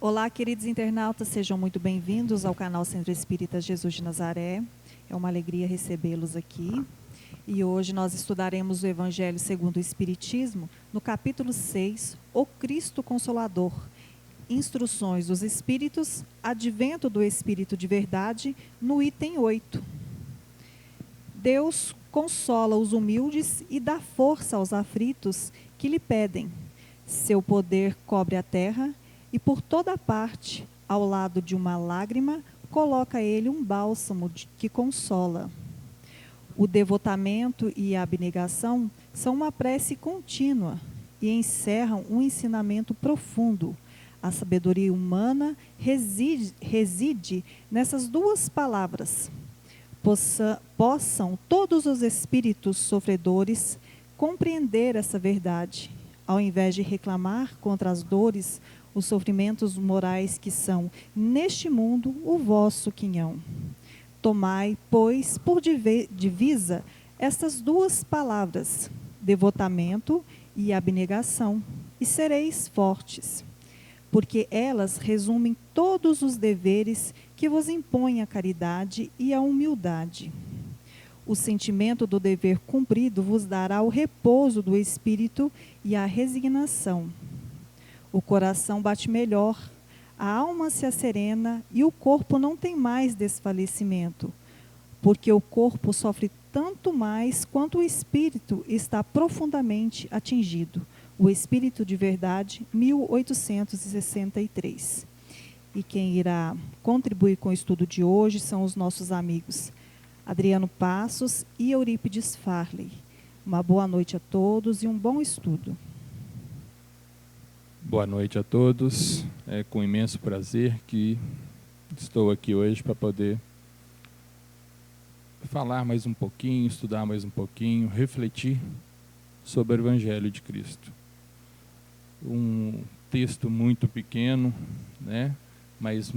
Olá, queridos internautas, sejam muito bem-vindos ao canal Centro Espírita Jesus de Nazaré. É uma alegria recebê-los aqui. E hoje nós estudaremos o Evangelho segundo o Espiritismo, no capítulo 6, O Cristo Consolador, Instruções dos Espíritos, Advento do Espírito de Verdade, no item 8. Deus consola os humildes e dá força aos aflitos que lhe pedem. Seu poder cobre a terra e por toda parte, ao lado de uma lágrima, coloca ele um bálsamo que consola. O devotamento e a abnegação são uma prece contínua e encerram um ensinamento profundo. A sabedoria humana reside nessas duas palavras. Possam todos os espíritos sofredores compreender essa verdade, ao invés de reclamar contra as dores, os sofrimentos morais que são, neste mundo, o vosso quinhão. Tomai, pois, por divisa estas duas palavras, devotamento e abnegação, e sereis fortes, porque elas resumem todos os deveres que vos impõe a caridade e a humildade. O sentimento do dever cumprido vos dará o repouso do espírito e a resignação. O coração bate melhor, a alma se asserena e o corpo não tem mais desfalecimento, porque o corpo sofre tanto mais quanto o espírito está profundamente atingido. O Espírito de Verdade, 1863. E quem irá contribuir com o estudo de hoje são os nossos amigos Adriano Passos e Eurípides Farley. Uma boa noite a todos e um bom estudo. Boa noite a todos. É com imenso prazer que estou aqui hoje para poder falar mais um pouquinho, estudar mais um pouquinho, refletir sobre o Evangelho de Cristo. Um texto muito pequeno, né? Mas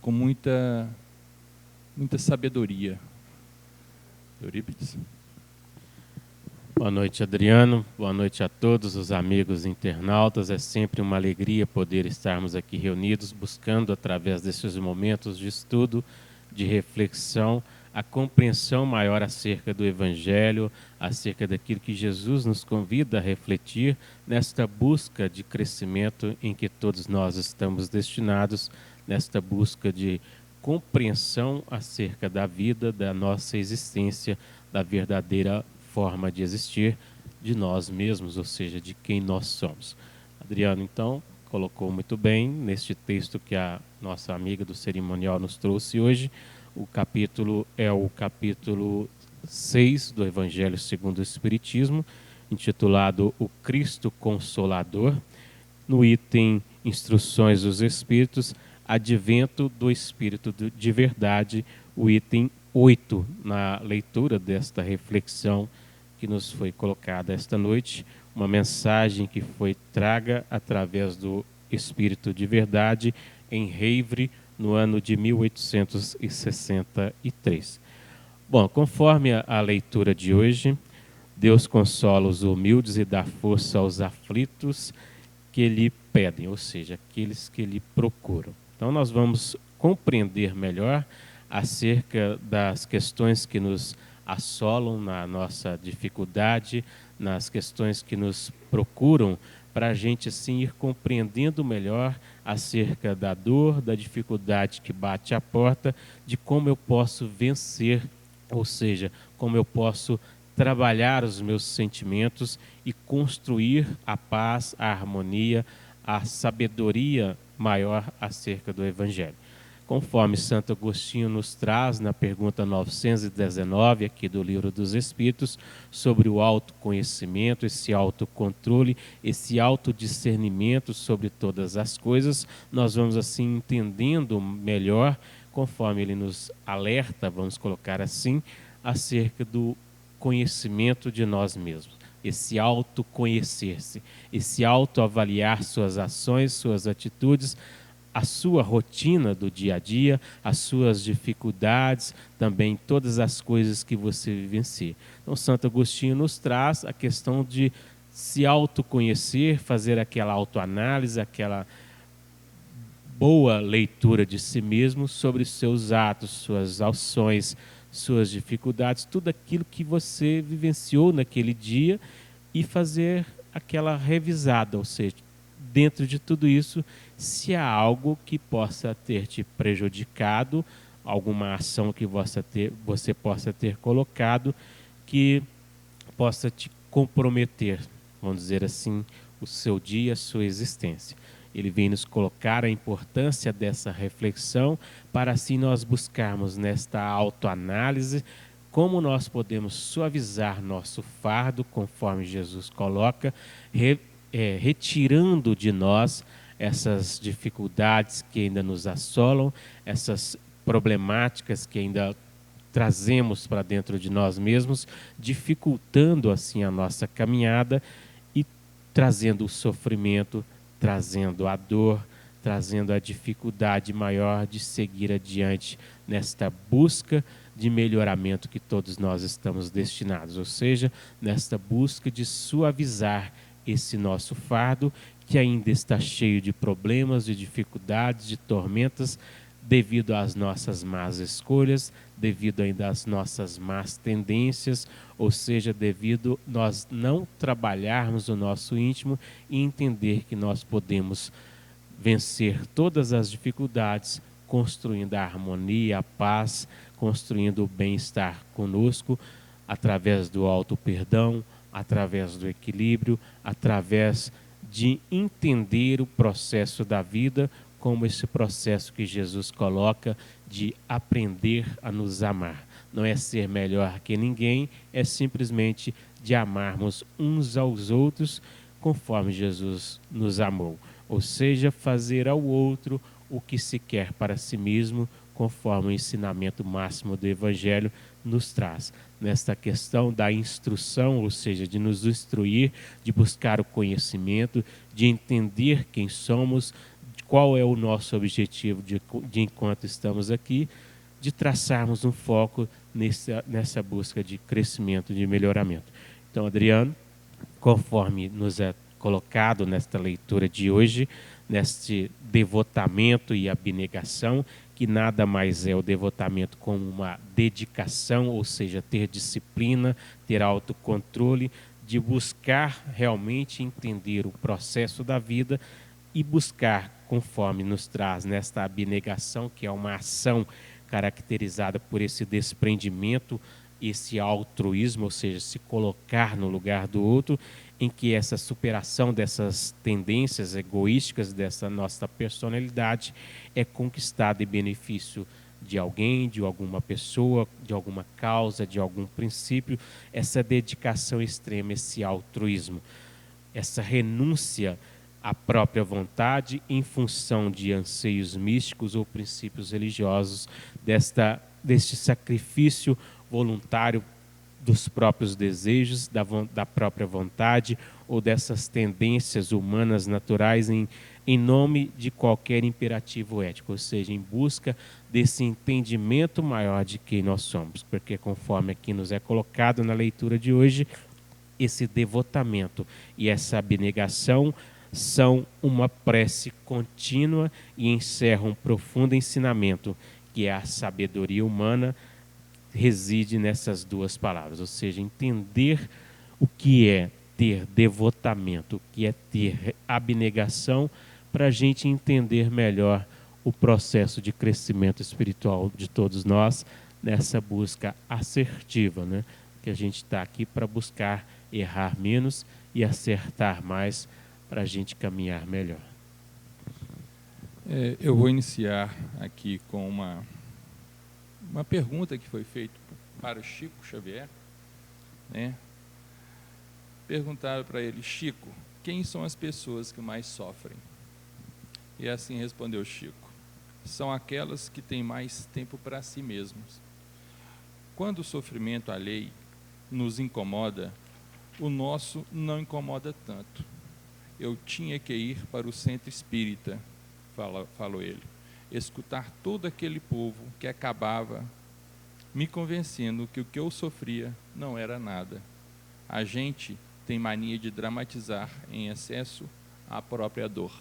com muita sabedoria. Eurípides. Boa noite, Adriano. Boa noite a todos os amigos internautas. É sempre uma alegria poder estarmos aqui reunidos, buscando, através desses momentos de estudo, de reflexão, a compreensão maior acerca do Evangelho, acerca daquilo que Jesus nos convida a refletir, nesta busca de crescimento em que todos nós estamos destinados, nesta busca de compreensão acerca da vida, da nossa existência, da verdadeira forma de existir de nós mesmos, ou seja, de quem nós somos. Adriano, então, colocou muito bem neste texto que a nossa amiga do cerimonial nos trouxe hoje. O capítulo é o capítulo 6 do Evangelho segundo o Espiritismo, intitulado O Cristo Consolador, no item Instruções dos Espíritos, Advento do Espírito de Verdade, o item 8, na leitura desta reflexão que nos foi colocada esta noite, uma mensagem que foi traga através do Espírito de Verdade em Heivre, no ano de 1863. Bom, conforme a leitura de hoje, Deus consola os humildes e dá força aos aflitos que lhe pedem, ou seja, aqueles que lhe procuram. Então nós vamos compreender melhor acerca das questões que nos assolam na nossa dificuldade, nas questões que nos procuram, para a gente assim ir compreendendo melhor acerca da dor, da dificuldade que bate à porta, de como eu posso vencer, ou seja, como eu posso trabalhar os meus sentimentos e construir a paz, a harmonia, a sabedoria maior acerca do Evangelho. Conforme Santo Agostinho nos traz na pergunta 919, aqui do Livro dos Espíritos, sobre o autoconhecimento, esse autocontrole, esse autodiscernimento sobre todas as coisas, nós vamos assim entendendo melhor, conforme ele nos alerta, vamos colocar assim, acerca do conhecimento de nós mesmos. Esse autoconhecer-se, esse autoavaliar suas ações, suas atitudes, a sua rotina do dia a dia, as suas dificuldades, também todas as coisas que você vivencia. Então, Santo Agostinho nos traz a questão de se autoconhecer, fazer aquela autoanálise, aquela boa leitura de si mesmo sobre seus atos, suas ações, suas dificuldades, tudo aquilo que você vivenciou naquele dia e fazer aquela revisada, ou seja, dentro de tudo isso, se há algo que possa ter te prejudicado, alguma ação que você possa ter colocado que possa te comprometer, vamos dizer assim, o seu dia, a sua existência. Ele vem nos colocar a importância dessa reflexão para assim nós buscarmos nesta autoanálise como nós podemos suavizar nosso fardo, conforme Jesus coloca, retirando de nós essas dificuldades que ainda nos assolam, essas problemáticas que ainda trazemos para dentro de nós mesmos, dificultando assim a nossa caminhada e trazendo o sofrimento, trazendo a dor, trazendo a dificuldade maior de seguir adiante nesta busca de melhoramento que todos nós estamos destinados, ou seja, nesta busca de suavizar esse nosso fardo que ainda está cheio de problemas, de dificuldades, de tormentas, devido às nossas más escolhas, devido ainda às nossas más tendências, ou seja, devido nós não trabalharmos o nosso íntimo e entender que nós podemos vencer todas as dificuldades, construindo a harmonia, a paz, construindo o bem-estar conosco, através do auto-perdão, através do equilíbrio, através de entender o processo da vida como esse processo que Jesus coloca de aprender a nos amar. Não é ser melhor que ninguém, é simplesmente de amarmos uns aos outros conforme Jesus nos amou. Ou seja, fazer ao outro o que se quer para si mesmo, conforme o ensinamento máximo do Evangelho nos traz. Nesta questão da instrução, ou seja, de nos instruir, de buscar o conhecimento, de entender quem somos, qual é o nosso objetivo de enquanto estamos aqui, de traçarmos um foco nessa busca de crescimento, de melhoramento. Então, Adriano, conforme nos é colocado nesta leitura de hoje, neste devotamento e abnegação, que nada mais é o devotamento como uma dedicação, ou seja, ter disciplina, ter autocontrole, de buscar realmente entender o processo da vida e buscar, conforme nos traz nesta abnegação, que é uma ação caracterizada por esse desprendimento, esse altruísmo, ou seja, se colocar no lugar do outro, em que essa superação dessas tendências egoísticas, dessa nossa personalidade, é conquistada em benefício de alguém, de alguma pessoa, de alguma causa, de algum princípio, essa dedicação extrema, esse altruísmo, essa renúncia à própria vontade em função de anseios místicos ou princípios religiosos, deste sacrifício voluntário dos próprios desejos, da própria vontade ou dessas tendências humanas naturais em nome de qualquer imperativo ético, ou seja, em busca desse entendimento maior de quem nós somos, porque conforme aqui nos é colocado na leitura de hoje, esse devotamento e essa abnegação são uma prece contínua e encerram um profundo ensinamento, que é a sabedoria humana, reside nessas duas palavras, ou seja, entender o que é ter devotamento, o que é ter abnegação, para a gente entender melhor o processo de crescimento espiritual de todos nós, nessa busca assertiva, né? Que a gente está aqui para buscar errar menos e acertar mais, para a gente caminhar melhor. Eu vou iniciar aqui com uma pergunta que foi feita para o Chico Xavier, né? Perguntaram para ele: Chico, quem são as pessoas que mais sofrem? E assim respondeu Chico: são aquelas que têm mais tempo para si mesmos. Quando o sofrimento alheio nos incomoda, o nosso não incomoda tanto. Eu tinha que ir para o centro espírita, falou ele, escutar todo aquele povo que acabava me convencendo que o que eu sofria não era nada. A gente tem mania de dramatizar em excesso a própria dor.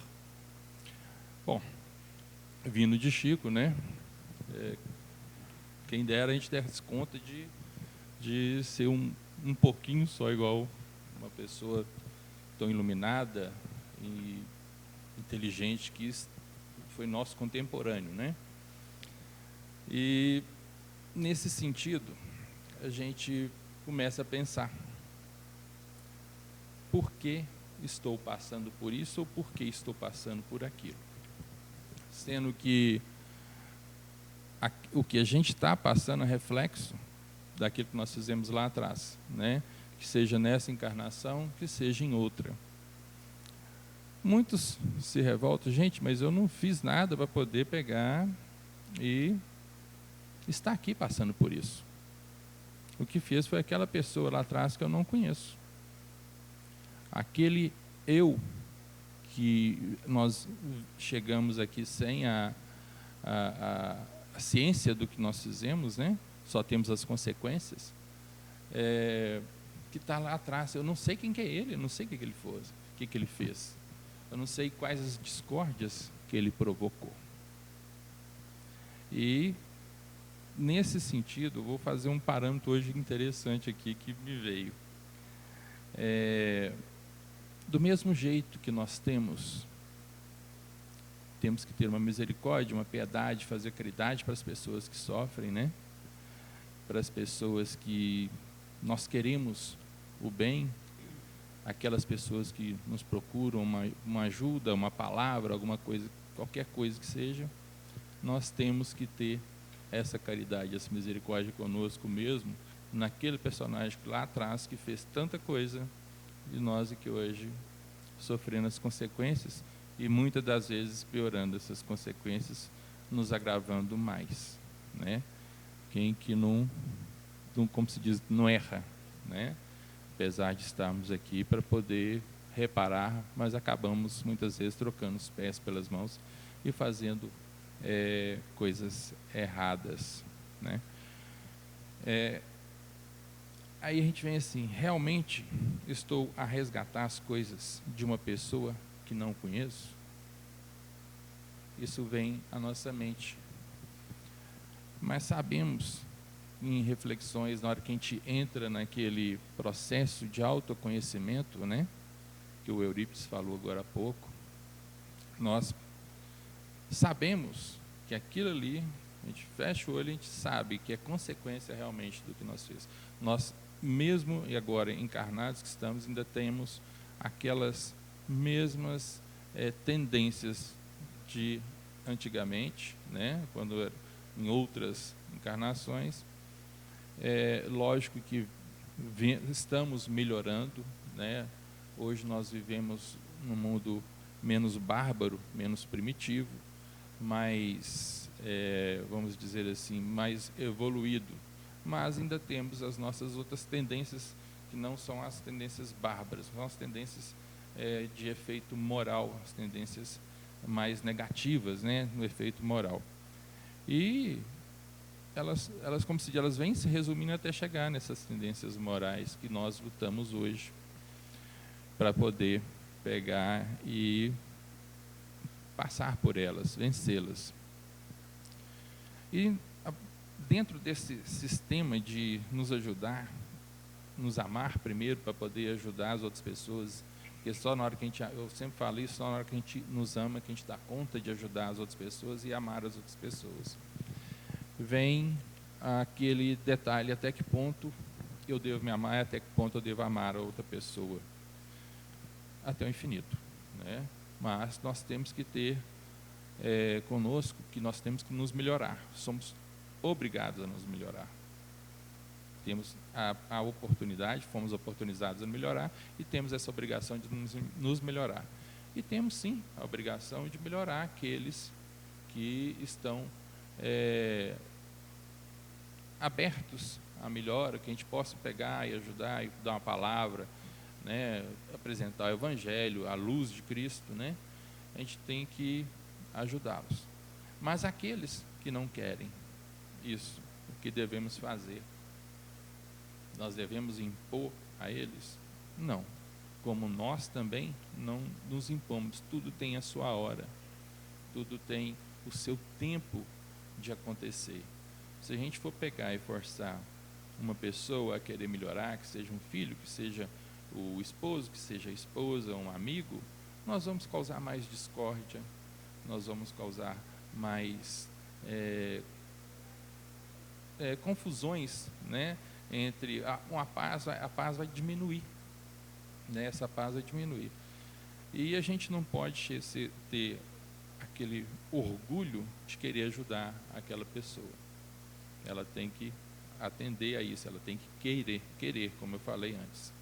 Bom, vindo de Chico, né? Quem dera a gente desse conta de ser um pouquinho só igual uma pessoa tão iluminada e inteligente que foi nosso contemporâneo, né? E nesse sentido, a gente começa a pensar: por que estou passando por isso ou por que estou passando por aquilo? Sendo que o que a gente está passando é reflexo daquilo que nós fizemos lá atrás, né? Que seja nessa encarnação, que seja em outra. Muitos se revoltam: gente, mas eu não fiz nada para poder pegar e estar aqui passando por isso. O que fez foi aquela pessoa lá atrás que eu não conheço. Aquele eu que nós chegamos aqui sem a ciência do que nós fizemos, né? Só temos as consequências, que está lá atrás. Eu não sei quem que é ele, eu não sei o que ele fez, eu não sei quais as discórdias que ele provocou. E nesse sentido, eu vou fazer um parâmetro hoje interessante aqui que me veio. Do mesmo jeito que nós temos que ter uma misericórdia, uma piedade, fazer caridade para as pessoas que sofrem, né? Para as pessoas que nós queremos o bem, aquelas pessoas que nos procuram uma ajuda, uma palavra, alguma coisa, qualquer coisa que seja, nós temos que ter essa caridade, essa misericórdia conosco mesmo, naquele personagem lá atrás que fez tanta coisa de nós e que hoje sofrendo as consequências e muitas das vezes piorando essas consequências, nos agravando mais, né? Quem que não, como se diz, não erra, né? Apesar de estarmos aqui para poder reparar, mas acabamos muitas vezes trocando os pés pelas mãos e fazendo coisas erradas, né? Aí a gente vem assim: realmente estou a resgatar as coisas de uma pessoa que não conheço? Isso vem à nossa mente. Mas sabemos, em reflexões, na hora que a gente entra naquele processo de autoconhecimento, né, que o Eurípides falou agora há pouco, nós sabemos que aquilo ali, a gente fecha o olho e a gente sabe que é consequência realmente do que nós fizemos. Nós, mesmo e agora encarnados que estamos, ainda temos aquelas mesmas tendências de antigamente, né, quando era em outras encarnações. Lógico que estamos melhorando, né? Hoje nós vivemos num mundo menos bárbaro, menos primitivo, mais, vamos dizer assim, mais evoluído, mas ainda temos as nossas outras tendências, que não são as tendências bárbaras, são as tendências de efeito moral, as tendências mais negativas, né, no efeito moral. E elas, como se diz, elas vêm se resumindo até chegar nessas tendências morais que nós lutamos hoje para poder pegar e passar por elas, vencê-las. E dentro desse sistema de nos ajudar, nos amar primeiro para poder ajudar as outras pessoas, porque só na hora que a gente, eu sempre falo isso, só na hora que a gente nos ama, que a gente dá conta de ajudar as outras pessoas e amar as outras pessoas. Vem aquele detalhe: até que ponto eu devo me amar, até que ponto eu devo amar a outra pessoa, até o infinito, né? Mas nós temos que ter conosco que nós temos que nos melhorar, somos obrigados a nos melhorar, temos a oportunidade, fomos oportunizados a melhorar e temos essa obrigação de nos melhorar. E temos sim a obrigação de melhorar aqueles que estão abertos à melhora, que a gente possa pegar e ajudar e dar uma palavra, né, apresentar o Evangelho, a luz de Cristo, né, a gente tem que ajudá-los. Mas aqueles que não querem isso, o que devemos fazer? Nós devemos impor a eles? Não. Como nós também não nos impomos, tudo tem a sua hora, tudo tem o seu tempo de acontecer. Se a gente for pegar e forçar uma pessoa a querer melhorar, que seja um filho, que seja o esposo, que seja a esposa, um amigo, nós vamos causar mais discórdia, nós vamos causar mais confusões, né, entre a paz vai diminuir, né, essa paz vai diminuir. E a gente não pode ter aquele orgulho de querer ajudar aquela pessoa. Ela tem que atender a isso, ela tem que querer, como eu falei antes.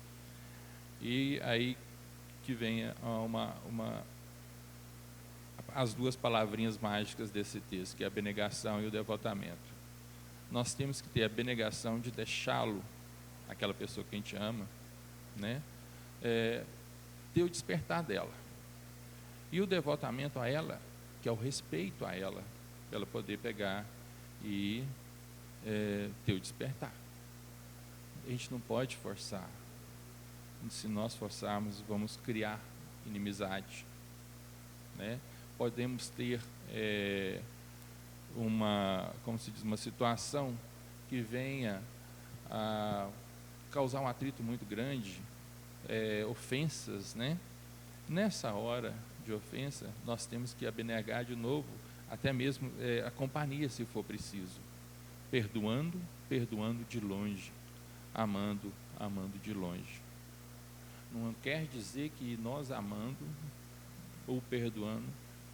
E aí que vem as duas palavrinhas mágicas desse texto, que é a abnegação e o devotamento. Nós temos que ter a abnegação de deixá-lo, aquela pessoa que a gente ama, né, ter o despertar dela. E o devotamento a ela, que é o respeito a ela, para ela poder pegar e ter o despertar. A gente não pode forçar. Se nós forçarmos, vamos criar inimizade, né? Podemos ter uma situação que venha a causar um atrito muito grande, ofensas, né? Nessa hora de ofensa, nós temos que abnegar de novo, até mesmo a companhia, se for preciso, perdoando de longe, amando de longe. Não quer dizer que nós amando ou perdoando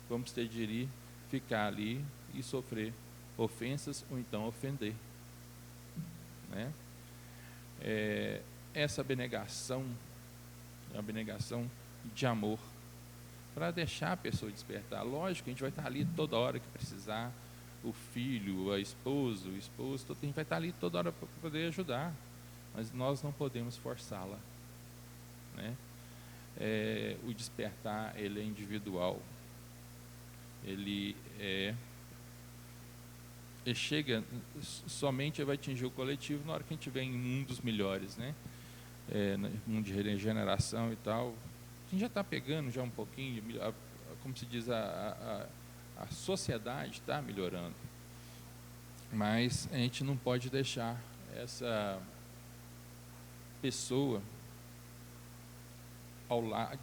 vamos ter de ir ficar ali e sofrer ofensas ou então ofender, né? Essa abnegação é uma abnegação de amor, para deixar a pessoa despertar. Lógico que a gente vai estar ali toda hora que precisar, o filho, a esposa, o esposo, a gente vai estar ali toda hora para poder ajudar, mas nós não podemos forçá-la, né? O despertar, ele é individual, ele chega, somente vai atingir o coletivo na hora que a gente estiver em um dos melhores, né? Um de regeneração e tal. A gente já está pegando já um pouquinho, como se diz, a sociedade está melhorando, mas a gente não pode deixar essa pessoa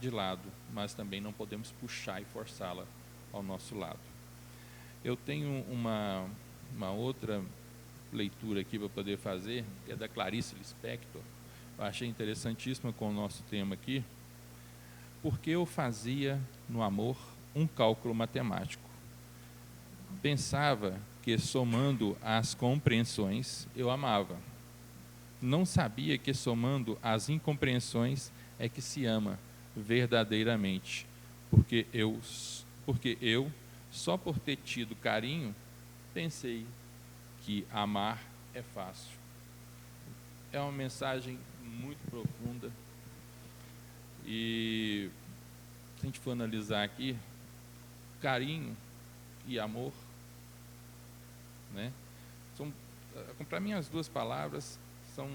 de lado, mas também não podemos puxar e forçá-la ao nosso lado. Eu tenho uma outra leitura aqui para poder fazer, que é da Clarice Lispector. Eu achei interessantíssima com o nosso tema aqui. Porque eu fazia no amor um cálculo matemático. Pensava que somando as compreensões eu amava. Não sabia que somando as incompreensões é que se ama verdadeiramente. Porque eu, só por ter tido carinho, pensei que amar é fácil. É uma mensagem muito profunda. E se a gente for analisar aqui, carinho e amor, né, para mim as duas palavras são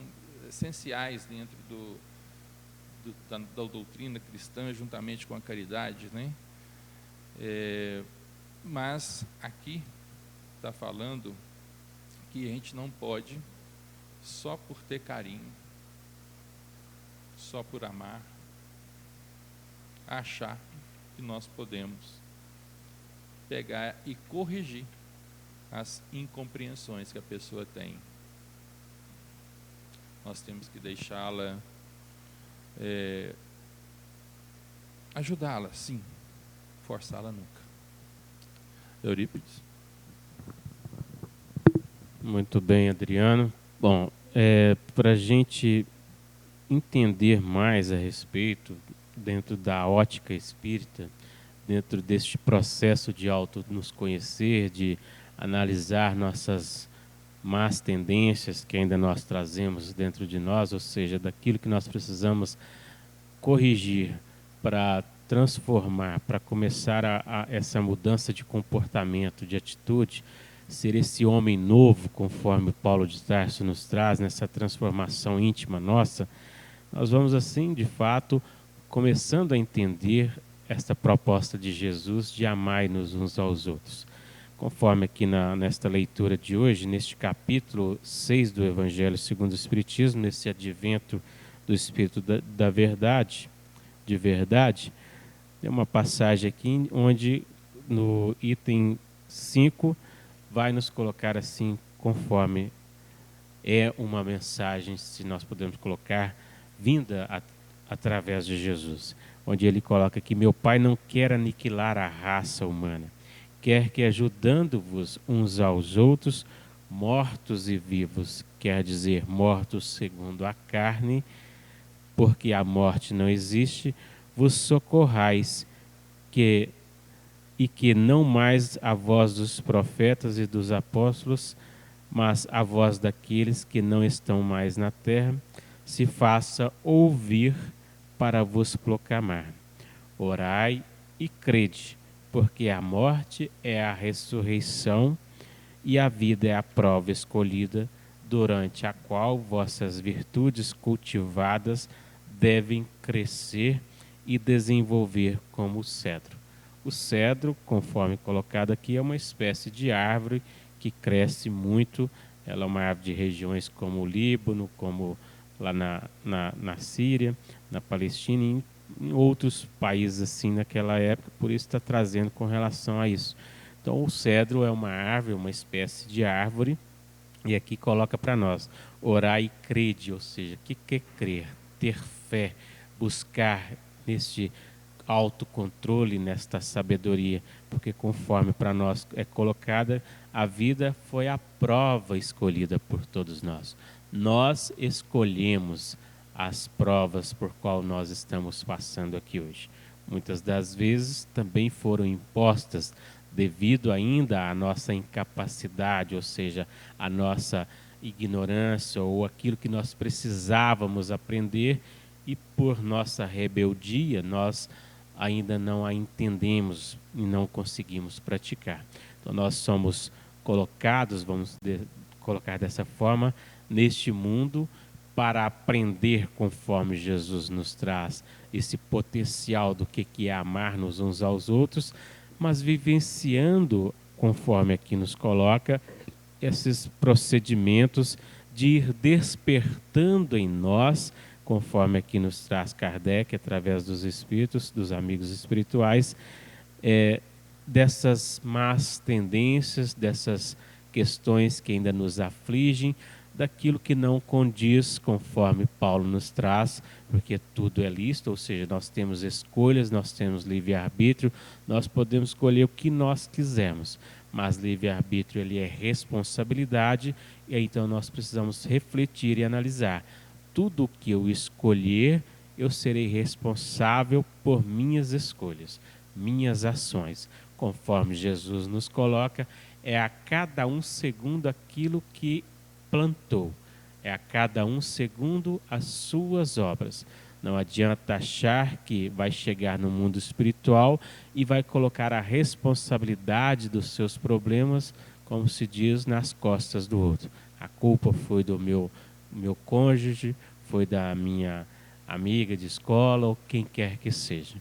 essenciais dentro da doutrina cristã, juntamente com a caridade, né? Mas aqui está falando que a gente não pode, só por ter carinho, só por amar, achar que nós podemos pegar e corrigir as incompreensões que a pessoa tem. Nós temos que deixá-la, ajudá-la, sim, forçá-la nunca. Eurípides? Muito bem, Adriano. Bom, para a gente entender mais a respeito, dentro da ótica espírita, dentro deste processo de nos conhecer, de analisar nossas más tendências que ainda nós trazemos dentro de nós, ou seja, daquilo que nós precisamos corrigir para transformar, para começar essa mudança de comportamento, de atitude, ser esse homem novo, conforme Paulo de Tarso nos traz, nessa transformação íntima nossa, nós vamos assim, de fato, começando a entender esta proposta de Jesus de amar-nos uns aos outros. Conforme aqui nesta leitura de hoje, neste capítulo 6 do Evangelho segundo o Espiritismo, nesse advento do Espírito da Verdade, de verdade, tem uma passagem aqui onde no item 5 vai nos colocar assim, conforme é uma mensagem, se nós podemos colocar, vinda através de Jesus, onde ele coloca que meu Pai não quer aniquilar a raça humana, quer que ajudando-vos uns aos outros, mortos e vivos, quer dizer, mortos segundo a carne, porque a morte não existe, vos socorrais, e que não mais a voz dos profetas e dos apóstolos, mas a voz daqueles que não estão mais na terra, se faça ouvir para vos proclamar. Orai e crede, porque a morte é a ressurreição e a vida é a prova escolhida, durante a qual vossas virtudes cultivadas devem crescer e desenvolver como o cedro. O cedro, conforme colocado aqui, é uma espécie de árvore que cresce muito. Ela é uma árvore de regiões como o Líbano, como lá na Síria, na Palestina e em outros países assim naquela época, por isso está trazendo com relação a isso. Então o cedro é uma árvore, uma espécie de árvore, e aqui coloca para nós, orar e crede, ou seja, o que é crer? Ter fé, buscar neste autocontrole, nesta sabedoria, porque conforme para nós é colocada, a vida foi a prova escolhida por todos nós. Nós escolhemos as provas por qual nós estamos passando aqui hoje. Muitas das vezes também foram impostas devido ainda à nossa incapacidade, ou seja, à nossa ignorância ou aquilo que nós precisávamos aprender, e por nossa rebeldia nós ainda não a entendemos e não conseguimos praticar. Então nós somos colocados, vamos colocar dessa forma, neste mundo para aprender conforme Jesus nos traz esse potencial do que é amar-nos uns aos outros, mas vivenciando, conforme aqui nos coloca, esses procedimentos de ir despertando em nós, conforme aqui nos traz Kardec, através dos espíritos, dos amigos espirituais, dessas más tendências, dessas questões que ainda nos afligem, daquilo que não condiz, conforme Paulo nos traz, porque tudo é lícito, ou seja, nós temos escolhas, nós temos livre-arbítrio, nós podemos escolher o que nós quisermos, mas livre-arbítrio ele é responsabilidade, e então nós precisamos refletir e analisar. Tudo o que eu escolher, eu serei responsável por minhas escolhas, minhas ações. Conforme Jesus nos coloca, é a cada um segundo aquilo que plantou, é a cada um segundo as suas obras. Não adianta achar que vai chegar no mundo espiritual e vai colocar a responsabilidade dos seus problemas, como se diz, nas costas do outro. A culpa foi do meu cônjuge, foi da minha amiga de escola ou quem quer que seja.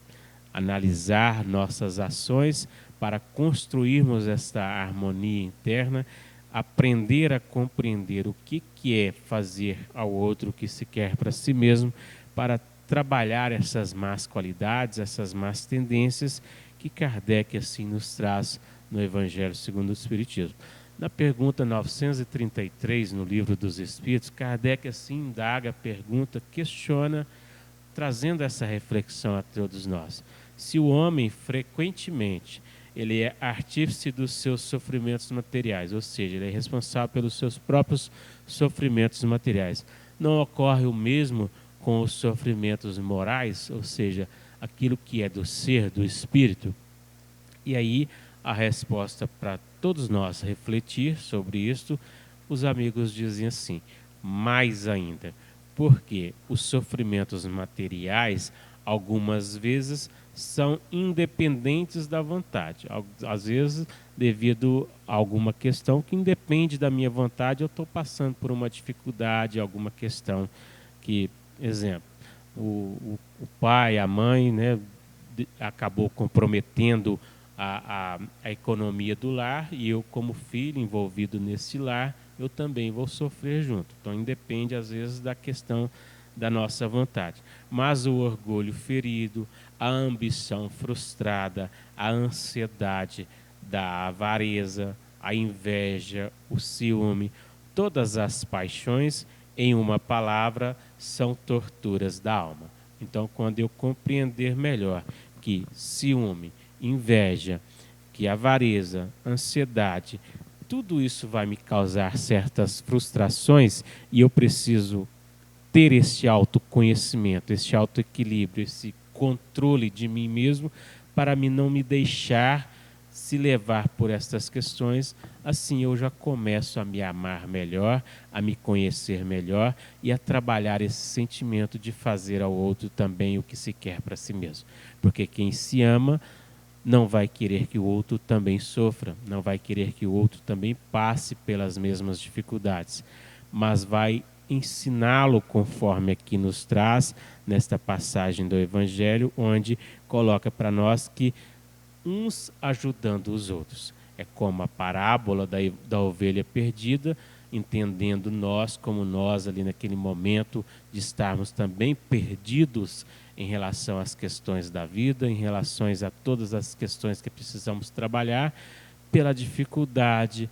Analisar nossas ações para construirmos esta harmonia interna, aprender a compreender o que é fazer ao outro o que se quer para si mesmo, para trabalhar essas más qualidades, essas más tendências que Kardec assim nos traz no Evangelho segundo o Espiritismo. Na pergunta 933, no Livro dos Espíritos, Kardec assim indaga, pergunta, questiona, trazendo essa reflexão a todos nós. Se o homem frequentemente ele é artífice dos seus sofrimentos materiais, ou seja, ele é responsável pelos seus próprios sofrimentos materiais, não ocorre o mesmo com os sofrimentos morais, ou seja, aquilo que é do ser, do espírito? E aí a resposta para todos nós refletir sobre isso, os amigos dizem assim, mais ainda, porque os sofrimentos materiais, algumas vezes, são independentes da vontade. Às vezes, devido a alguma questão que independe da minha vontade, eu estou passando por uma dificuldade, alguma questão que, exemplo, o pai, a mãe, né, acabou comprometendo a economia do lar, e eu, como filho envolvido nesse lar, eu também vou sofrer junto. Então, independe, às vezes, da questão da nossa vontade. Mas o orgulho ferido, a ambição frustrada, a ansiedade da avareza, a inveja, o ciúme, todas as paixões, em uma palavra, são torturas da alma. Então, quando eu compreender melhor que ciúme, inveja, que avareza, ansiedade, tudo isso vai me causar certas frustrações, e eu preciso ter esse autoconhecimento, esse autoequilíbrio, esse controle de mim mesmo, para não me deixar se levar por estas questões. Assim eu já começo a me amar melhor, a me conhecer melhor e a trabalhar esse sentimento de fazer ao outro também o que se quer para si mesmo. Porque quem se ama não vai querer que o outro também sofra, não vai querer que o outro também passe pelas mesmas dificuldades, mas vai ensiná-lo, conforme aqui nos traz nesta passagem do Evangelho, onde coloca para nós que uns ajudando os outros. É como a parábola da ovelha perdida, entendendo nós como nós ali naquele momento de estarmos também perdidos em relação às questões da vida, em relação a todas as questões que precisamos trabalhar, pela dificuldade,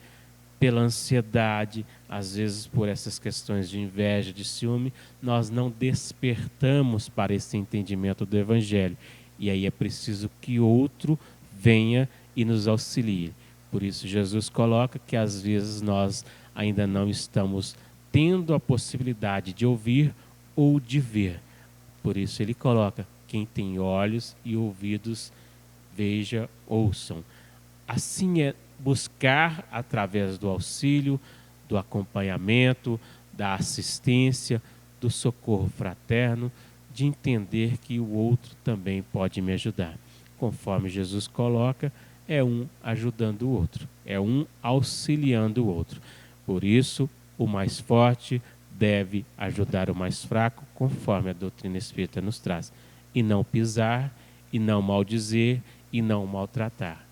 pela ansiedade, às vezes por essas questões de inveja, de ciúme, nós não despertamos para esse entendimento do Evangelho. E aí é preciso que outro venha e nos auxilie. Por isso Jesus coloca que às vezes nós ainda não estamos tendo a possibilidade de ouvir ou de ver. Por isso ele coloca: quem tem olhos e ouvidos, veja, ouçam. Assim é buscar, através do auxílio, do acompanhamento, da assistência, do socorro fraterno, de entender que o outro também pode me ajudar. Conforme Jesus coloca, é um ajudando o outro, é um auxiliando o outro. Por isso, o mais forte deve ajudar o mais fraco, conforme a doutrina espírita nos traz. E não pisar, e não maldizer, e não maltratar.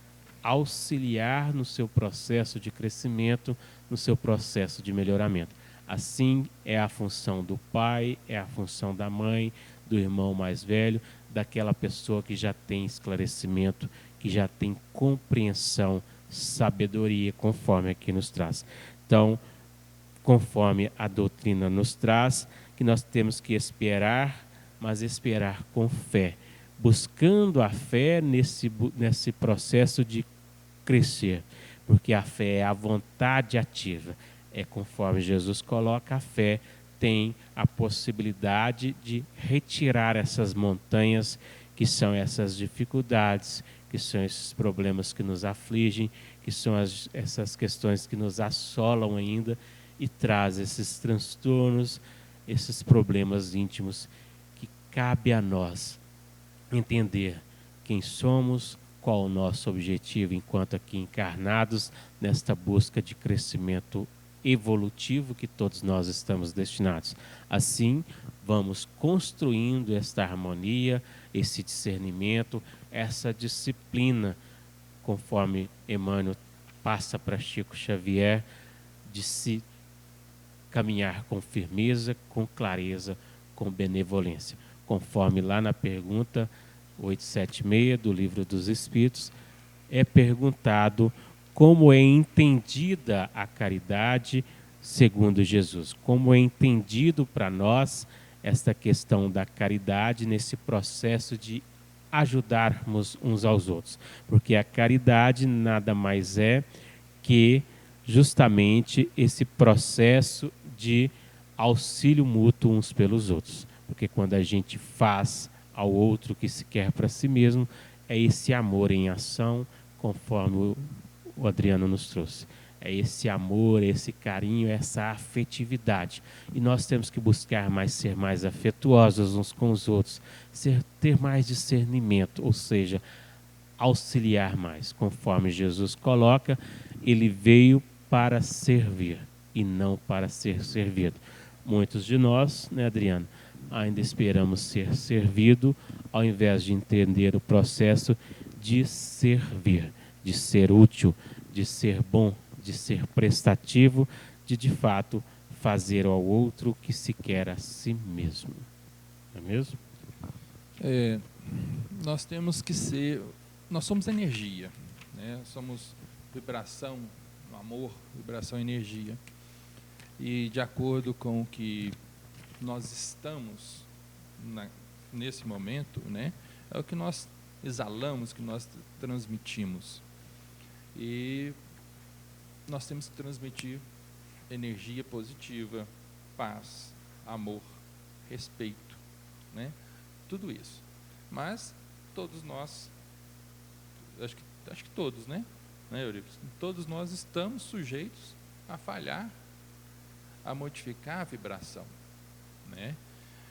Auxiliar no seu processo de crescimento, no seu processo de melhoramento. Assim é a função do pai, é a função da mãe, do irmão mais velho, daquela pessoa que já tem esclarecimento, que já tem compreensão, sabedoria, conforme aqui nos traz. Então, conforme a doutrina nos traz, que nós temos que esperar, mas esperar com fé, buscando a fé nesse processo de crescer, porque a fé é a vontade ativa. É conforme Jesus coloca, a fé tem a possibilidade de retirar essas montanhas, que são essas dificuldades, que são esses problemas que nos afligem, que são essas questões que nos assolam ainda, e traz esses transtornos, esses problemas íntimos, que cabe a nós entender quem somos, qual o nosso objetivo enquanto aqui encarnados, nesta busca de crescimento evolutivo que todos nós estamos destinados. Assim, vamos construindo esta harmonia, esse discernimento, essa disciplina, conforme Emmanuel passa para Chico Xavier, de se caminhar com firmeza, com clareza, com benevolência. Conforme lá na pergunta 876 do Livro dos Espíritos, é perguntado como é entendida a caridade segundo Jesus. Como é entendido para nós esta questão da caridade nesse processo de ajudarmos uns aos outros. Porque a caridade nada mais é que justamente esse processo de auxílio mútuo uns pelos outros. Porque quando a gente faz ao outro o que se quer para si mesmo, é esse amor em ação, conforme o Adriano nos trouxe. É esse amor, esse carinho, essa afetividade. E nós temos que buscar ser mais afetuosos uns com os outros, ter mais discernimento, ou seja, auxiliar mais. Conforme Jesus coloca, ele veio para servir e não para ser servido. Muitos de nós, né, Adriano, ainda esperamos ser servido, ao invés de entender o processo de servir, de ser útil, de ser bom, de ser prestativo, de fato fazer ao outro o que se quer a si mesmo. Não é mesmo? Nós temos que ser, nós somos energia, né? Somos vibração, amor, vibração, energia. E de acordo com o que nós estamos nesse momento, né, é o que nós exalamos, que nós transmitimos. E nós temos que transmitir energia positiva, paz, amor, respeito, né? Tudo isso. Mas todos nós, acho que todos, né? Euripides? Todos nós estamos sujeitos a falhar, a modificar a vibração, né?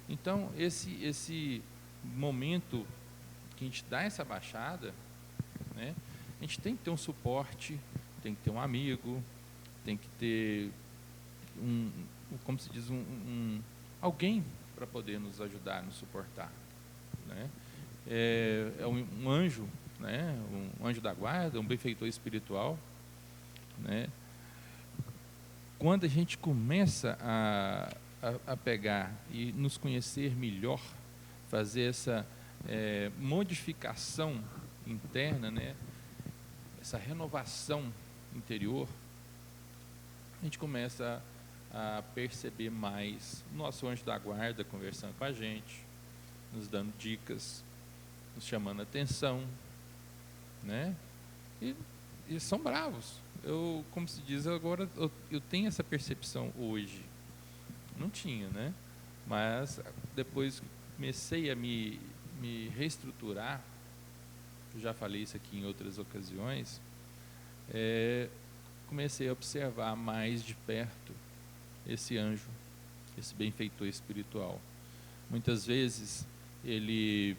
Então, esse momento que a gente dá essa baixada, né, a gente tem que ter um suporte, tem que ter um amigo, tem que ter como se diz, alguém para poder nos ajudar, nos suportar, né? É um anjo, né, um anjo da guarda, um benfeitor espiritual, né? Quando a gente começa a pegar e nos conhecer melhor, fazer essa modificação interna, né, essa renovação interior, a gente começa a perceber mais o nosso anjo da guarda conversando com a gente, nos dando dicas, nos chamando a atenção, né? E são bravos. Como se diz agora, eu tenho essa percepção hoje. Não tinha, né? Mas depois comecei a me reestruturar, eu já falei isso aqui em outras ocasiões, comecei a observar mais de perto esse anjo, esse benfeitor espiritual. Muitas vezes ele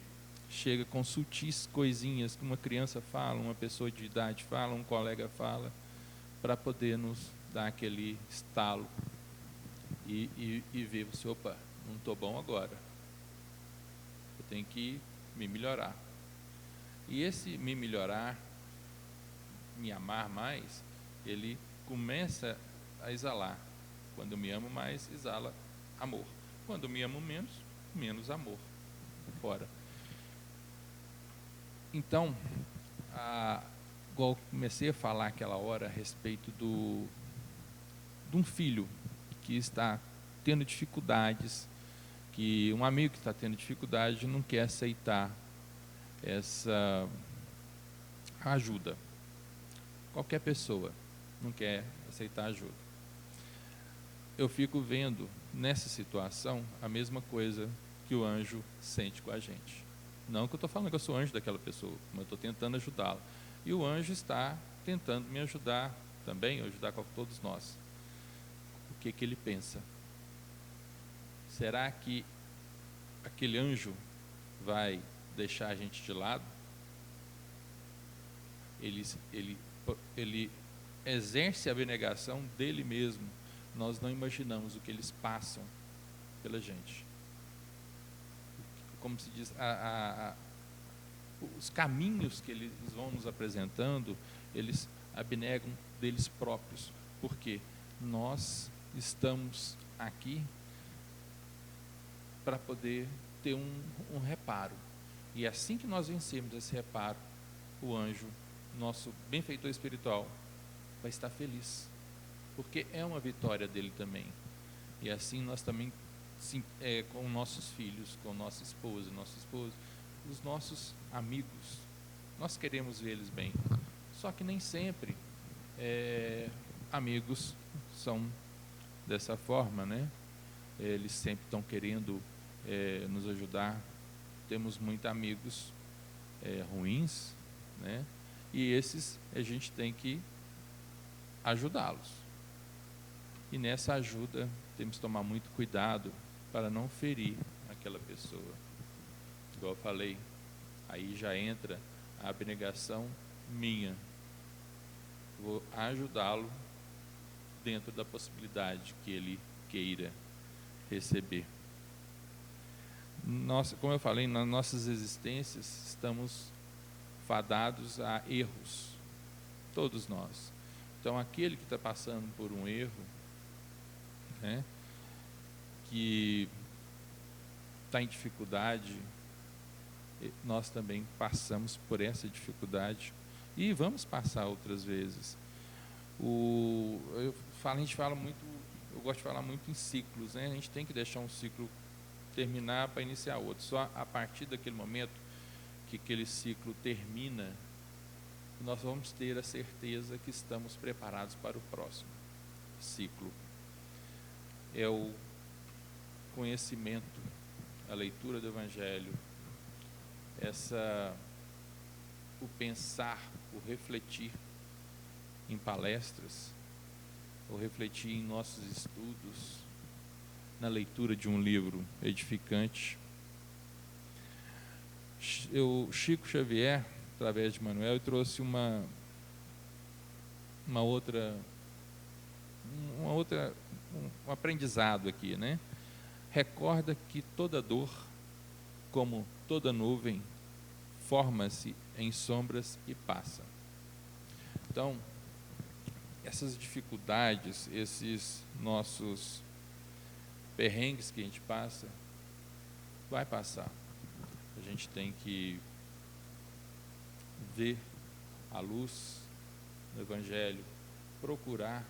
chega com sutis coisinhas que uma criança fala, uma pessoa de idade fala, um colega fala, para poder nos dar aquele estalo e ver, você, opa, não estou bom agora, eu tenho que me melhorar. E esse me melhorar, me amar mais, ele começa a exalar. Quando eu me amo mais, exala amor. Quando eu me amo menos, menos amor fora. Então, igual comecei a falar aquela hora a respeito de um filho que está tendo dificuldades, que um amigo que está tendo dificuldade não quer aceitar essa ajuda. Qualquer pessoa não quer aceitar ajuda. Eu fico vendo nessa situação a mesma coisa que o anjo sente com a gente. Não que eu estou falando que eu sou anjo daquela pessoa, mas eu estou tentando ajudá-la. E o anjo está tentando me ajudar também, ajudar com todos nós. O que ele pensa? Será que aquele anjo vai deixar a gente de lado? Ele exerce a abnegação dele mesmo. Nós não imaginamos o que eles passam pela gente. Como se diz, os caminhos que eles vão nos apresentando, eles abnegam deles próprios, porque nós estamos aqui para poder ter um reparo. E assim que nós vencemos esse reparo, o anjo, nosso benfeitor espiritual, vai estar feliz, porque é uma vitória dele também. E assim nós também, com nossos filhos, com nossa esposa, nosso esposo, os nossos amigos, nós queremos ver eles bem. Só que nem sempre amigos são dessa forma, né? Eles sempre estão querendo nos ajudar. Temos muitos amigos ruins, né? E esses a gente tem que ajudá-los. E nessa ajuda temos que tomar muito cuidado para não ferir aquela pessoa. Igual eu falei, aí já entra a abnegação minha. Vou ajudá-lo dentro da possibilidade que ele queira receber. Como eu falei, nas nossas existências estamos fadados a erros, todos nós. Então, aquele que está passando por um erro, né, que está em dificuldade, nós também passamos por essa dificuldade e vamos passar outras vezes. A gente fala muito, eu gosto de falar muito em ciclos, né? A gente tem que deixar um ciclo terminar para iniciar outro. Só a partir daquele momento que aquele ciclo termina, nós vamos ter a certeza que estamos preparados para o próximo ciclo. É o conhecimento, a leitura do Evangelho, o pensar, o refletir em palestras, o refletir em nossos estudos, na leitura de um livro edificante. Chico Xavier, através de Manuel, trouxe um aprendizado aqui, né? Recorda que toda dor, como toda nuvem, forma-se em sombras e passa. Então, essas dificuldades, esses nossos perrengues que a gente passa, vai passar. A gente tem que ver a luz no Evangelho, procurar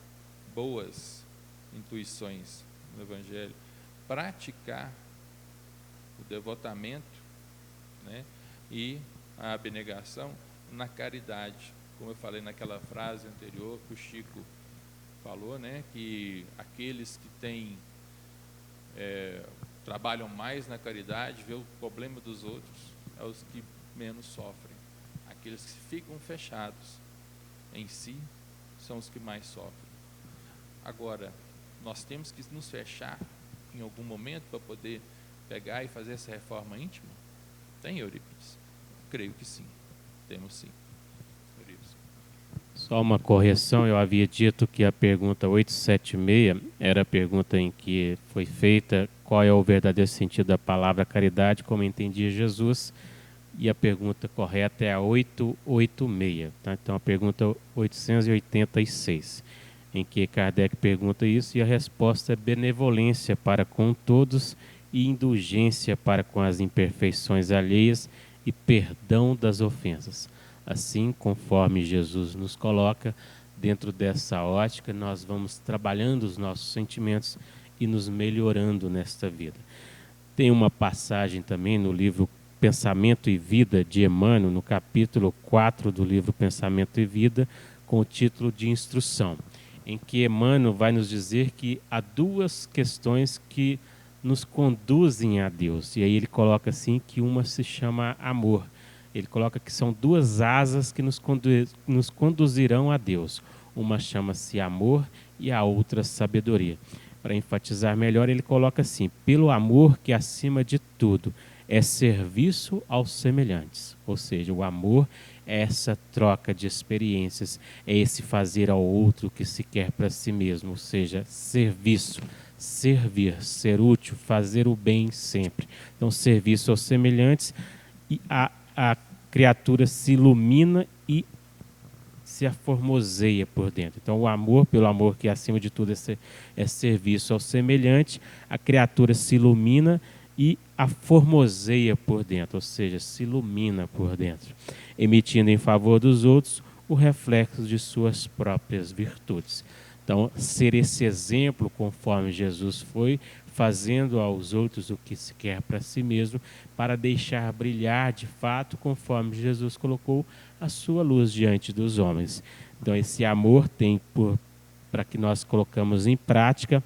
boas intuições no Evangelho, praticar o devotamento, né, e a abnegação na caridade. Como eu falei naquela frase anterior que o Chico falou, né, que aqueles que trabalham mais na caridade, vê o problema dos outros, é os que menos sofrem. Aqueles que ficam fechados em si são os que mais sofrem. Agora, nós temos que nos fechar em algum momento para poder pegar e fazer essa reforma íntima? Tem, Eurípides? Creio que sim. Temos sim. Eurípides. Só uma correção, eu havia dito que a pergunta 876 era a pergunta em que foi feita qual é o verdadeiro sentido da palavra caridade, como entendia Jesus, e a pergunta correta é a 886, tá? Então a pergunta 886, em que Kardec pergunta isso, e a resposta é benevolência para com todos e indulgência para com as imperfeições alheias e perdão das ofensas. Assim, conforme Jesus nos coloca, dentro dessa ótica, nós vamos trabalhando os nossos sentimentos e nos melhorando nesta vida. Tem uma passagem também no livro Pensamento e Vida, de Emmanuel, no capítulo 4 do livro Pensamento e Vida, com o título de Instrução, em que Emmanuel vai nos dizer que há duas questões que nos conduzem a Deus. E aí ele coloca assim que uma se chama amor. Ele coloca que são duas asas que nos conduzirão a Deus. Uma chama-se amor e a outra sabedoria. Para enfatizar melhor, ele coloca assim: pelo amor que acima de tudo é serviço aos semelhantes. Ou seja, o amor é essa troca de experiências, é esse fazer ao outro o que se quer para si mesmo, ou seja, serviço, servir, ser útil, fazer o bem sempre. Então, serviço aos semelhantes, e a criatura se ilumina e se aformoseia por dentro. Então, o amor, pelo amor que acima de tudo é serviço ao semelhante, a criatura se ilumina e aformoseia por dentro, ou seja, se ilumina por dentro, emitindo em favor dos outros o reflexo de suas próprias virtudes. Então, ser esse exemplo, conforme Jesus foi, fazendo aos outros o que se quer para si mesmo, para deixar brilhar de fato, conforme Jesus colocou a sua luz diante dos homens. Então, esse amor tem para que nós colocamos em prática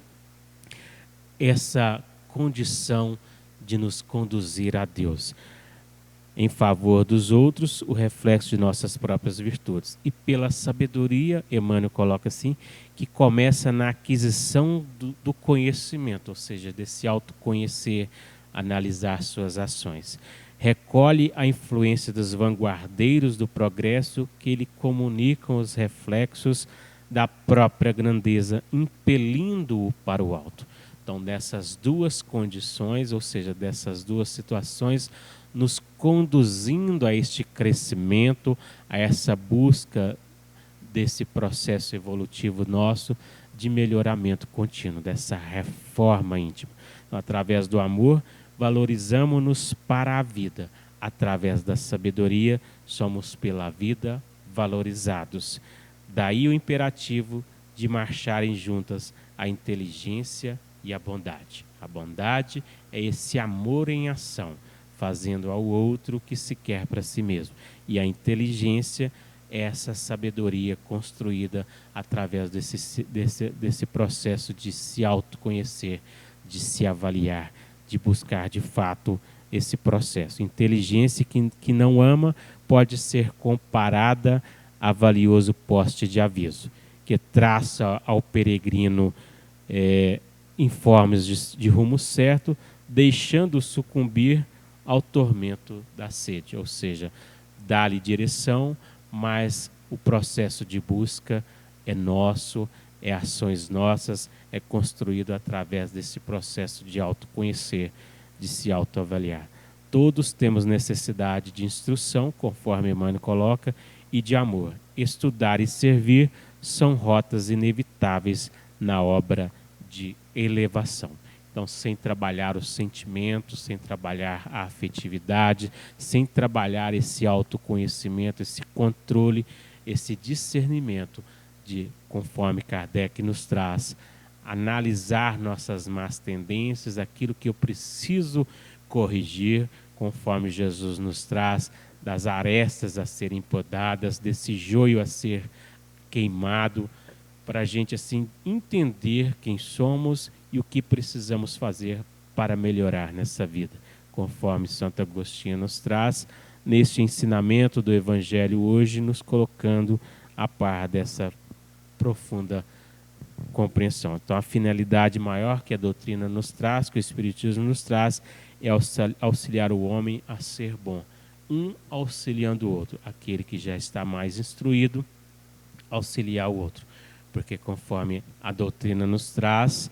essa condição de nos conduzir a Deus. Em favor dos outros, o reflexo de nossas próprias virtudes. E pela sabedoria, Emmanuel coloca assim, que começa na aquisição do conhecimento, ou seja, desse autoconhecer, analisar suas ações. Recolhe a influência dos vanguardeiros do progresso que lhe comunicam os reflexos da própria grandeza, impelindo-o para o alto. Então, dessas duas condições, ou seja, dessas duas situações, nos conduzindo a este crescimento, a essa busca desse processo evolutivo nosso de melhoramento contínuo, dessa reforma íntima. Então, através do amor, valorizamos-nos para a vida. Através da sabedoria, somos pela vida valorizados. Daí o imperativo de marcharem juntas a inteligência e a bondade. A bondade é esse amor em ação, fazendo ao outro o que se quer para si mesmo. E a inteligência é essa sabedoria construída através desse processo de se autoconhecer, de se avaliar, de buscar de fato esse processo. Inteligência que não ama pode ser comparada a valioso poste de aviso, que traça ao peregrino informes de rumo certo, deixando sucumbir ao tormento da sede, ou seja, dá-lhe direção, mas o processo de busca é nosso, é ações nossas, é construído através desse processo de autoconhecer, de se autoavaliar. Todos temos necessidade de instrução, conforme Emmanuel coloca, e de amor. Estudar e servir são rotas inevitáveis na obra de elevação. Então, sem trabalhar os sentimentos, sem trabalhar a afetividade, sem trabalhar esse autoconhecimento, esse controle, esse discernimento de, conforme Kardec nos traz, analisar nossas más tendências, aquilo que eu preciso corrigir, conforme Jesus nos traz, das arestas a serem podadas, desse joio a ser queimado, para a gente assim entender quem somos e o que precisamos fazer para melhorar nessa vida, conforme Santo Agostinho nos traz neste ensinamento do Evangelho hoje, nos colocando a par dessa profunda compreensão. Então, a finalidade maior que a doutrina nos traz, que o Espiritismo nos traz, é auxiliar o homem a ser bom, um auxiliando o outro, aquele que já está mais instruído, auxiliar o outro, porque conforme a doutrina nos traz,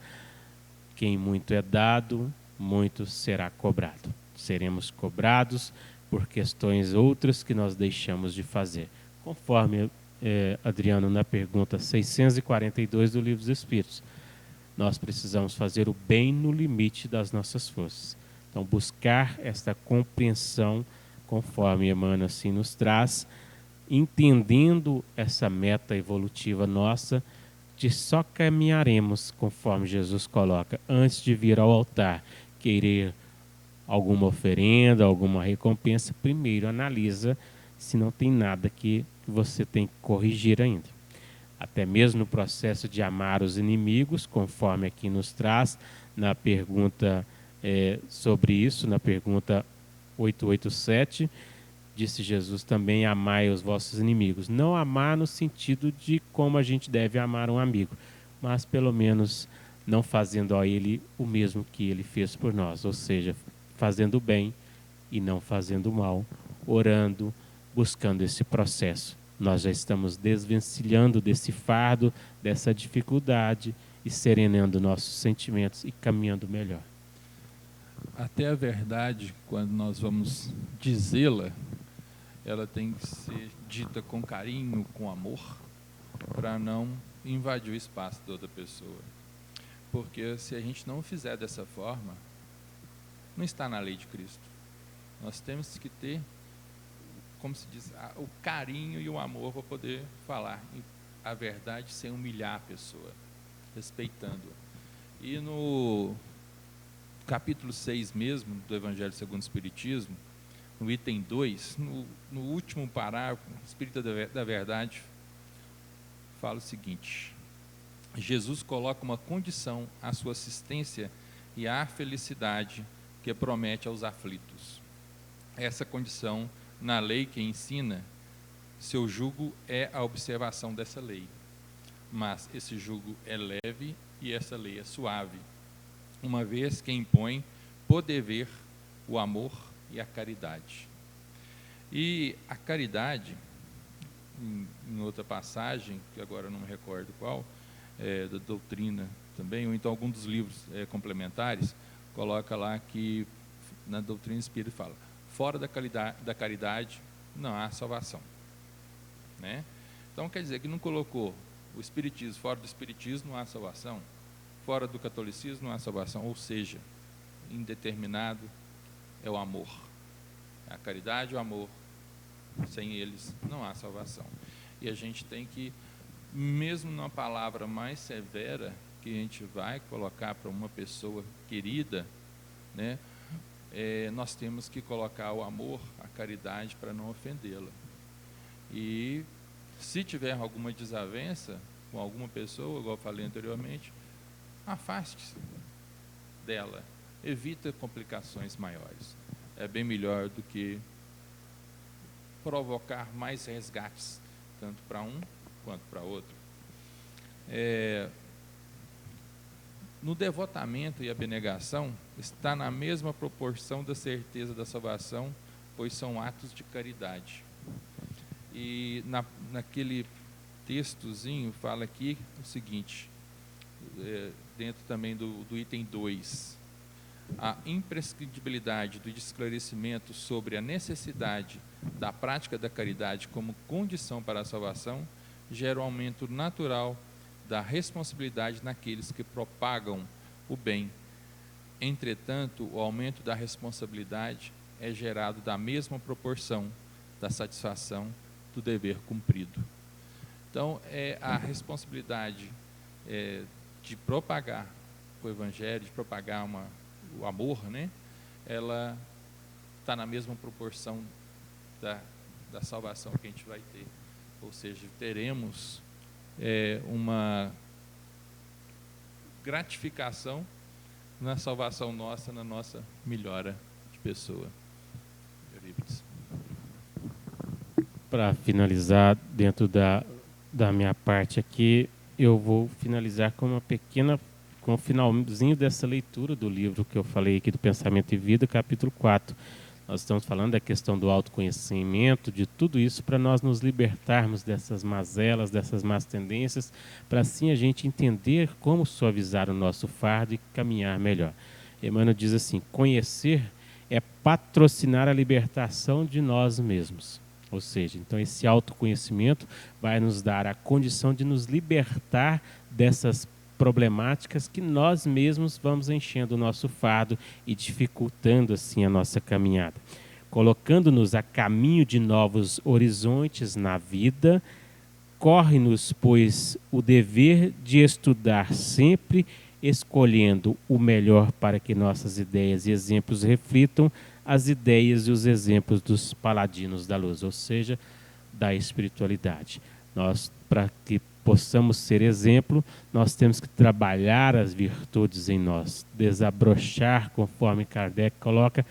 quem muito é dado, muito será cobrado. Seremos cobrados por questões outras que nós deixamos de fazer. Conforme Adriano, na pergunta 642 do Livro dos Espíritos, nós precisamos fazer o bem no limite das nossas forças. Então, buscar esta compreensão, conforme Emmanuel assim nos traz, entendendo essa meta evolutiva nossa, de só caminharemos, conforme Jesus coloca, antes de vir ao altar, querer alguma oferenda, alguma recompensa, primeiro analisa se não tem nada que você tem que corrigir ainda. Até mesmo no processo de amar os inimigos, conforme aqui nos traz, na pergunta sobre isso, na pergunta 887, disse Jesus também, amai os vossos inimigos. Não amar no sentido de como a gente deve amar um amigo, mas pelo menos não fazendo a ele o mesmo que ele fez por nós, ou seja, fazendo bem e não fazendo mal, orando, buscando esse processo. Nós já estamos desvencilhando desse fardo, dessa dificuldade e serenando nossos sentimentos e caminhando melhor. Até a verdade, quando nós vamos dizê-la, ela tem que ser dita com carinho, com amor, para não invadir o espaço da outra pessoa. Porque se a gente não fizer dessa forma, não está na lei de Cristo. Nós temos que ter, como se diz, o carinho e o amor para poder falar a verdade sem humilhar a pessoa, respeitando-a. E no capítulo 6 mesmo, do Evangelho segundo o Espiritismo, no item 2, no último parágrafo, o Espírito da Verdade fala o seguinte: Jesus coloca uma condição à sua assistência e à felicidade que promete aos aflitos. Essa condição, na lei que ensina, seu jugo é a observação dessa lei. Mas esse jugo é leve e essa lei é suave, uma vez que impõe por dever o amor e a caridade. E a caridade, em outra passagem, que agora não me recordo qual, da doutrina também, ou então algum dos livros complementares, coloca lá que, na doutrina espírita fala, fora da caridade não há salvação, né? Então quer dizer que não colocou o espiritismo, fora do espiritismo não há salvação, fora do catolicismo não há salvação, ou seja, indeterminado é o amor, a caridade e o amor, sem eles não há salvação. E a gente tem que, mesmo numa palavra mais severa que a gente vai colocar para uma pessoa querida, né, nós temos que colocar o amor, a caridade, para não ofendê-la. E se tiver alguma desavença com alguma pessoa, igual eu falei anteriormente, afaste-se dela, evita complicações maiores. É bem melhor do que provocar mais resgates, tanto para um quanto para outro. No devotamento e abnegação está na mesma proporção da certeza da salvação, pois são atos de caridade. E naquele textozinho fala aqui o seguinte, dentro também do item 2, a imprescritibilidade do esclarecimento sobre a necessidade da prática da caridade como condição para a salvação gera um aumento natural da responsabilidade naqueles que propagam o bem. Entretanto, o aumento da responsabilidade é gerado da mesma proporção da satisfação do dever cumprido. Então, a responsabilidade de propagar o Evangelho, de propagar o amor, né? Ela está na mesma proporção da salvação que a gente vai ter. Ou seja, teremos uma gratificação na salvação nossa, na nossa melhora de pessoa. Eurípides. Para finalizar, dentro da minha parte aqui, eu vou finalizar com com o finalzinho dessa leitura do livro que eu falei aqui do Pensamento e Vida, capítulo 4. Nós estamos falando da questão do autoconhecimento, de tudo isso, para nós nos libertarmos dessas mazelas, dessas más tendências, para assim a gente entender como suavizar o nosso fardo e caminhar melhor. Emmanuel diz assim: conhecer é patrocinar a libertação de nós mesmos. Ou seja, então esse autoconhecimento vai nos dar a condição de nos libertar dessas problemáticas que nós mesmos vamos enchendo o nosso fardo e dificultando assim a nossa caminhada. Colocando-nos a caminho de novos horizontes na vida, corre-nos, pois, o dever de estudar sempre, escolhendo o melhor para que nossas ideias e exemplos reflitam as ideias e os exemplos dos paladinos da luz, ou seja, da espiritualidade. Nós, para que possamos ser exemplo, nós temos que trabalhar as virtudes em nós, desabrochar, conforme Kardec coloca,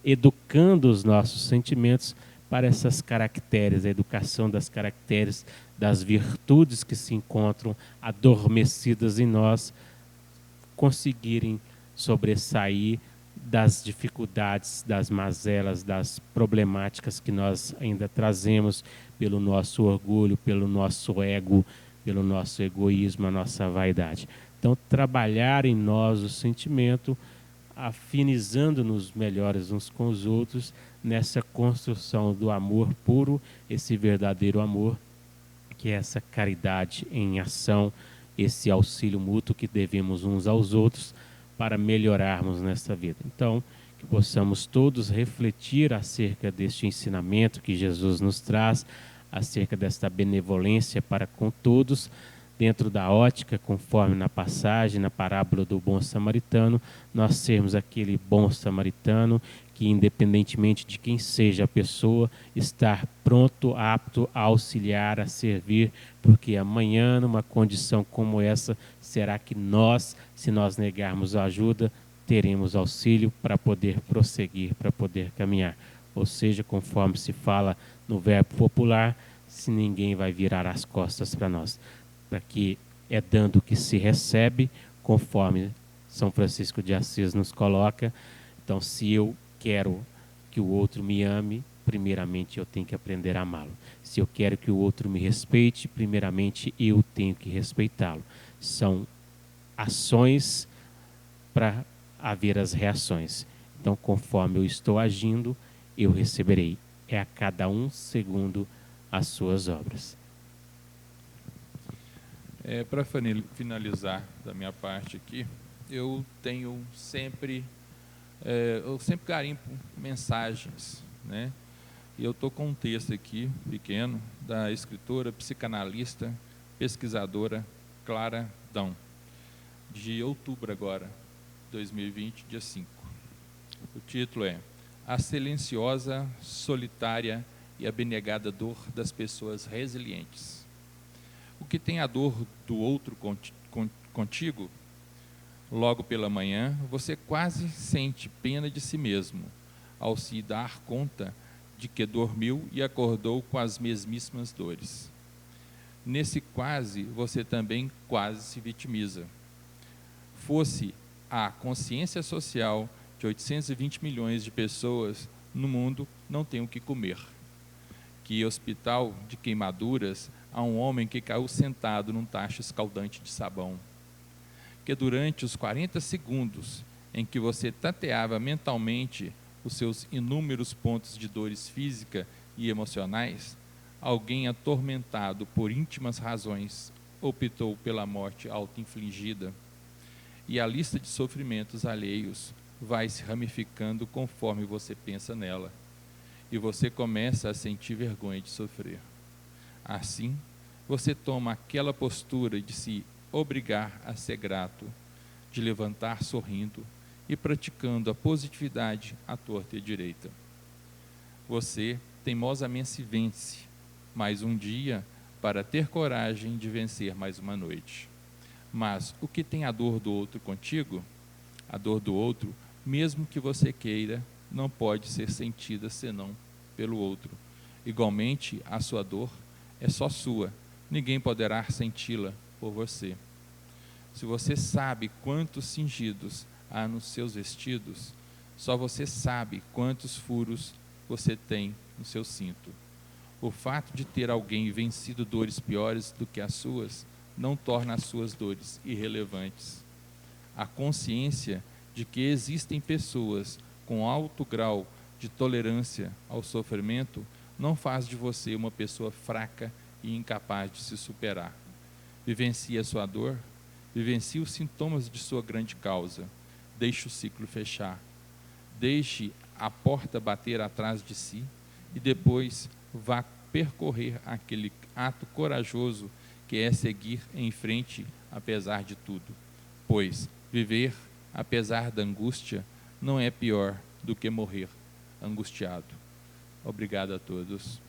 educando os nossos sentimentos para essas caracteres, a educação das caracteres, das virtudes que se encontram adormecidas em nós, conseguirem sobressair das dificuldades, das mazelas, das problemáticas que nós ainda trazemos pelo nosso orgulho, pelo nosso ego, pelo nosso egoísmo, a nossa vaidade. Então, trabalhar em nós o sentimento, afinizando-nos melhores uns com os outros, nessa construção do amor puro, esse verdadeiro amor, que é essa caridade em ação, esse auxílio mútuo que devemos uns aos outros para melhorarmos nesta vida. Então, que possamos todos refletir acerca deste ensinamento que Jesus nos traz, acerca desta benevolência para com todos, dentro da ótica, conforme na passagem, na parábola do bom samaritano, nós sermos aquele bom samaritano que, independentemente de quem seja a pessoa, estar pronto, apto a auxiliar, a servir, porque amanhã, numa condição como essa, será que nós, se nós negarmos a ajuda, teremos auxílio para poder prosseguir, para poder caminhar. Ou seja, conforme se fala no verbo popular, se ninguém vai virar as costas para nós. Para que é dando que se recebe, conforme São Francisco de Assis nos coloca. Então, se eu quero que o outro me ame, primeiramente eu tenho que aprender a amá-lo. Se eu quero que o outro me respeite, primeiramente eu tenho que respeitá-lo. São ações para haver as reações. Então, conforme eu estou agindo, eu receberei. É a cada um segundo as suas obras. Para finalizar da minha parte aqui, eu sempre garimpo mensagens, né? E eu estou com um texto aqui, pequeno, da escritora, psicanalista, pesquisadora Clara Dão, de outubro agora, 2020, dia 5. O título é A Silenciosa, Solitária e Abnegada Dor das Pessoas Resilientes. O que tem a dor do outro contigo, logo pela manhã, você quase sente pena de si mesmo, ao se dar conta de que dormiu e acordou com as mesmíssimas dores. Nesse quase, você também quase se vitimiza. Fosse a consciência social de 820 milhões de pessoas no mundo não tem o que comer. Que hospital de queimaduras há um homem que caiu sentado num tacho escaldante de sabão. Que durante os 40 segundos em que você tateava mentalmente os seus inúmeros pontos de dores física e emocionais, alguém atormentado por íntimas razões optou pela morte auto-infligida. E a lista de sofrimentos alheios vai se ramificando conforme você pensa nela. E você começa a sentir vergonha de sofrer. Assim, você toma aquela postura de se obrigar a ser grato, de levantar sorrindo e praticando a positividade à torta e à direita. Você teimosamente se vence mais um dia para ter coragem de vencer mais uma noite. Mas o que tem a dor do outro contigo? A dor do outro, mesmo que você queira, não pode ser sentida senão pelo outro. Igualmente, a sua dor é só sua, ninguém poderá senti-la por você. Se você sabe quantos cingidos há nos seus vestidos, só você sabe quantos furos você tem no seu cinto. O fato de ter alguém vencido dores piores do que as suas não torna as suas dores irrelevantes. A consciência de que existem pessoas com alto grau de tolerância ao sofrimento não faz de você uma pessoa fraca e incapaz de se superar. Vivencie a sua dor, vivencie os sintomas de sua grande causa. Deixe o ciclo fechar. Deixe a porta bater atrás de si e depois vá percorrer aquele ato corajoso que é seguir em frente apesar de tudo. Pois viver apesar da angústia não é pior do que morrer angustiado. Obrigado a todos.